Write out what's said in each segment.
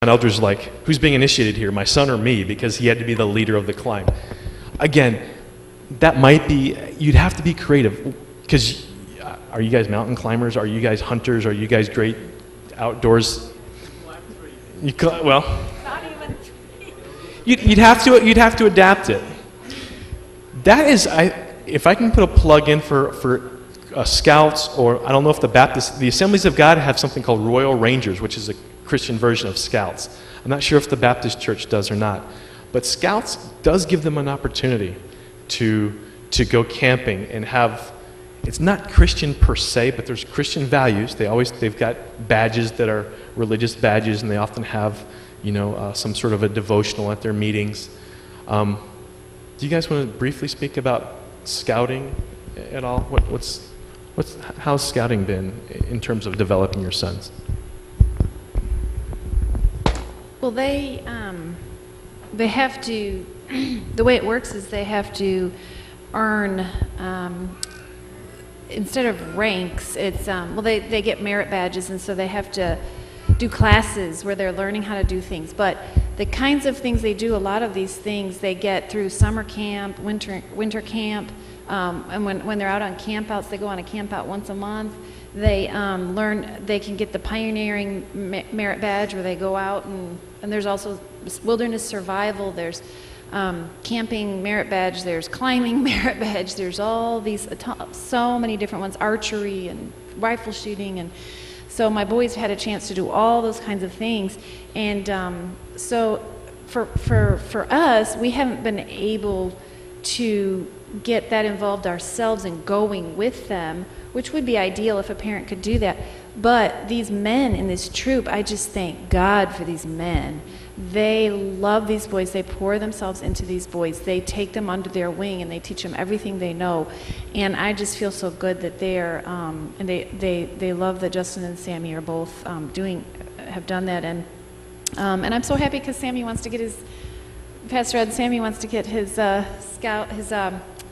And elders like, who's being initiated here, my son or me? Because he had to be the leader of the climb. Again, that might be, you'd have to be creative. Because are you guys mountain climbers? Are you guys hunters? Are you guys great outdoors? Well, you'd have to adapt it. That is, if I can put a plug in for scouts, or I don't know if the Assemblies of God have something called Royal Rangers, which is a Christian version of scouts. I'm not sure if the Baptist church does or not, but scouts does give them an opportunity to go camping and have, it's not Christian per se, but there's Christian values. They've got badges that are religious badges, and they often have, some sort of a devotional at their meetings. Do you guys want to briefly speak about scouting at all? How's scouting been in terms of developing your sons? Well, they have to, the way it works is they have to earn, instead of ranks, it's, they get merit badges, and so they have to do classes where they're learning how to do things. But the kinds of things they do, a lot of these things they get through summer camp, winter camp, and when they're out on campouts, they go on a camp out once a month. They they can get the pioneering merit badge where they go out, and there's also wilderness survival, there's camping merit badge, there's climbing merit badge, there's all these, so many different ones, archery and rifle shooting. And so my boys had a chance to do all those kinds of things. And so for us, we haven't been able to get that involved ourselves in going with them, which would be ideal if a parent could do that. But these men in this troop, I just thank God for these men. They love these boys. They pour themselves into these boys. They take them under their wing and they teach them everything they know. And I just feel so good that they're, and they love that Justin and Sammy are both have done that. And I'm so happy because Sammy wants to get his, Pastor Ed, Sammy wants to get his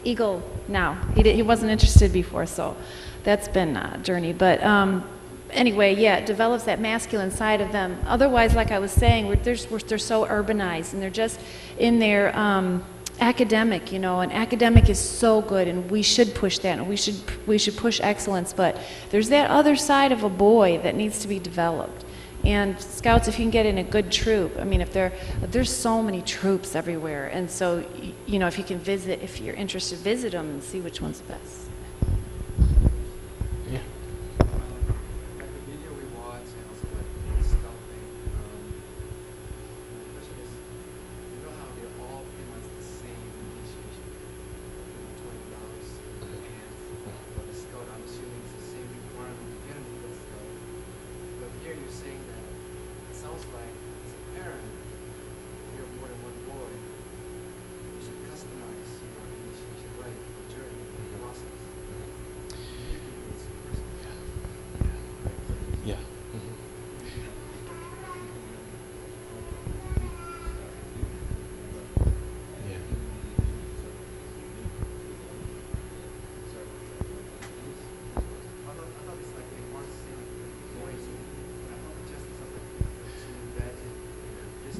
Eagle now. He wasn't interested before, so that's been a journey. But anyway, yeah, it develops that masculine side of them. Otherwise, like I was saying, they're so urbanized, and they're just in their academic, and academic is so good, and we should push that, and we should push excellence. But there's that other side of a boy that needs to be developed. And scouts, if you can get in a good troop, I mean, there's so many troops everywhere, and so, if you can visit, if you're interested, visit them and see which one's the best. Yeah. Like the video we watched, and also like scouting, the question is, how they're all pretty much the same initiation, $20, and for the scout, I'm assuming it's the same requirement to get an Eagle Scout. But here you're saying that it sounds like as a parent, you have more than one boy, you should customize your initiation right, the journey, the process. You can do this personally. Yeah. Yeah. I thought it's like they want to see boys, I thought just something this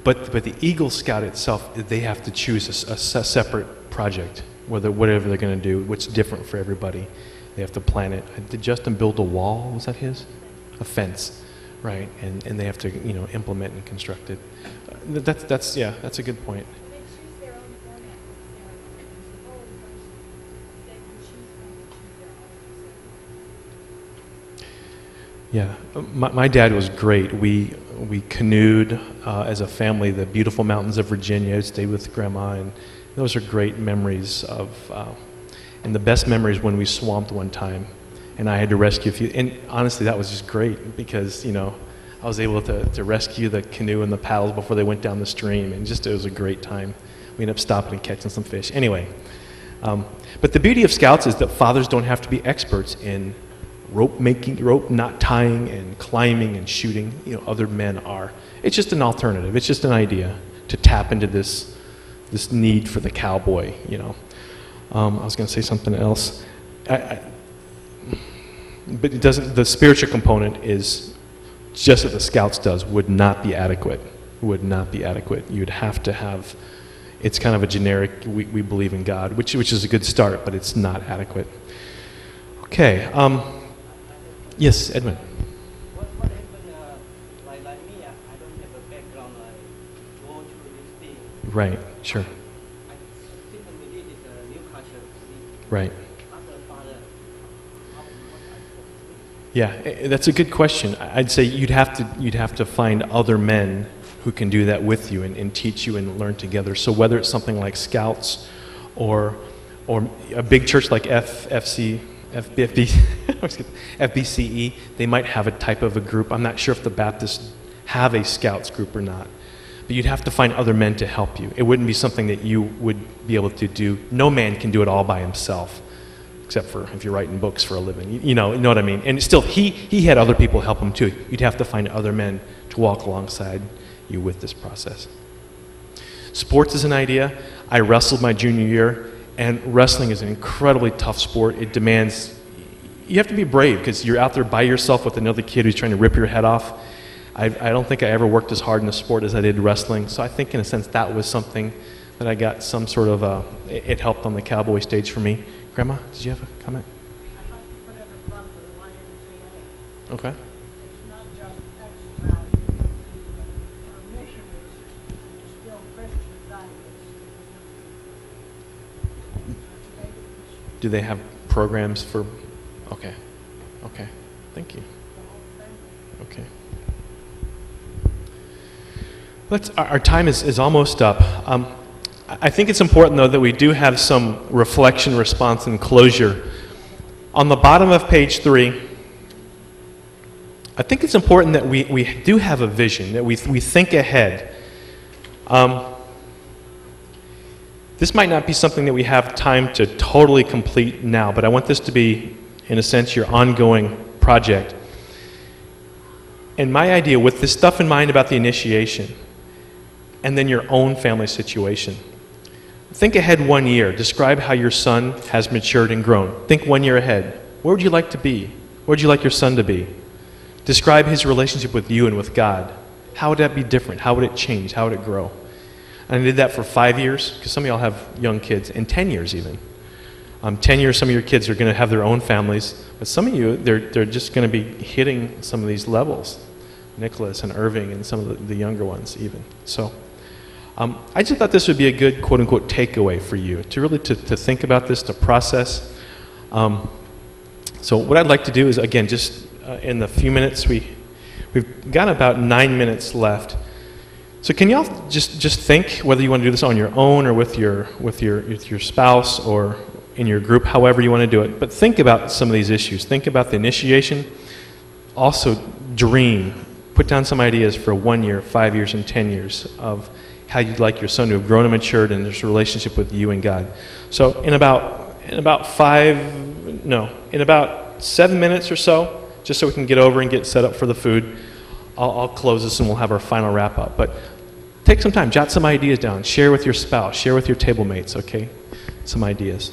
But the Eagle Scout itself, they have to choose a separate project, whatever they're going to do, what's different for everybody. They have to plan it. Did Justin build a wall? Was that his? A fence, right? And they have to implement and construct it. That's a good point. They choose their own format. They can choose their own. Yeah, my dad was great. We canoed as a family the beautiful mountains of Virginia. I'd stay with Grandma, and those are great memories of. And the best memories when we swamped one time, and I had to rescue a few. And honestly, that was just great because I was able to rescue the canoe and the paddles before they went down the stream, and it was a great time. We ended up stopping and catching some fish. Anyway, but the beauty of Scouts is that fathers don't have to be experts in rope making, rope knot tying, and climbing and shooting. Other men are. It's just an alternative. It's just an idea to tap into this need for the cowboy. I was going to say something else, but it doesn't. The spiritual component is just what the Scouts does would not be adequate. Would not be adequate. You'd have to have, it's kind of a generic, we believe in God, which is a good start, but it's not adequate. Okay. Yes, Edmund. What happened, like me, I don't have a background, like, go through this thing. Right, sure. I think we did is a new culture. Right. After father, how what I supposed to do? Yeah, that's a good question. I'd say you'd have to find other men who can do that with you and teach you and learn together. So whether it's something like Scouts or a big church like FBCE, they might have a type of a group. I'm not sure if the Baptists have a Scouts group or not. But you'd have to find other men to help you. It wouldn't be something that you would be able to do. No man can do it all by himself, except for if you're writing books for a living. You know what I mean? And still, he had other people help him too. You'd have to find other men to walk alongside you with this process. Sports is an idea. I wrestled my junior year, and wrestling is an incredibly tough sport. It demands, you have to be brave because you're out there by yourself with another kid who's trying to rip your head off. I don't think I ever worked as hard in a sport as I did wrestling, so I think in a sense that was something that I got some sort of, it helped on the cowboy stage for me. Grandma, did you have a comment? I'd like to put in a plug for the YMCA. Okay. It's not just exercise. Our mission is to instill Christian values. Do they have programs for, okay, thank you. Okay. Our time is almost up. I think it's important, though, that we do have some reflection, response, and closure. On the bottom of page 3, I think it's important that we do have a vision, that we think ahead. This might not be something that we have time to totally complete now, but I want this to be, in a sense, your ongoing project. And my idea, with this stuff in mind about the initiation, and then your own family situation. Think ahead 1 year. Describe how your son has matured and grown. Think 1 year ahead. Where would you like to be? Where would you like your son to be? Describe his relationship with you and with God. How would that be different? How would it change? How would it grow? And I did that for 5 years, because some of y'all have young kids, and 10 years even. 10 years, some of your kids are going to have their own families, but some of you, they're just going to be hitting some of these levels. Nicholas and Irving and some of the younger ones even. So I just thought this would be a good quote-unquote takeaway for you, to really to think about this, to process. So what I'd like to do is, again, just in the few minutes, we've got about 9 minutes left. So can y'all just think whether you want to do this on your own or with your spouse or in your group, however you want to do it. But think about some of these issues. Think about the initiation. Also dream. Put down some ideas for 1 year, 5 years, and 10 years of how you'd like your son to have grown and matured in his relationship with you and God. So in about 7 minutes or so, just so we can get over and get set up for the food, I'll close this and we'll have our final wrap up. But take some time, jot some ideas down, share with your spouse, share with your table mates, okay? Some ideas.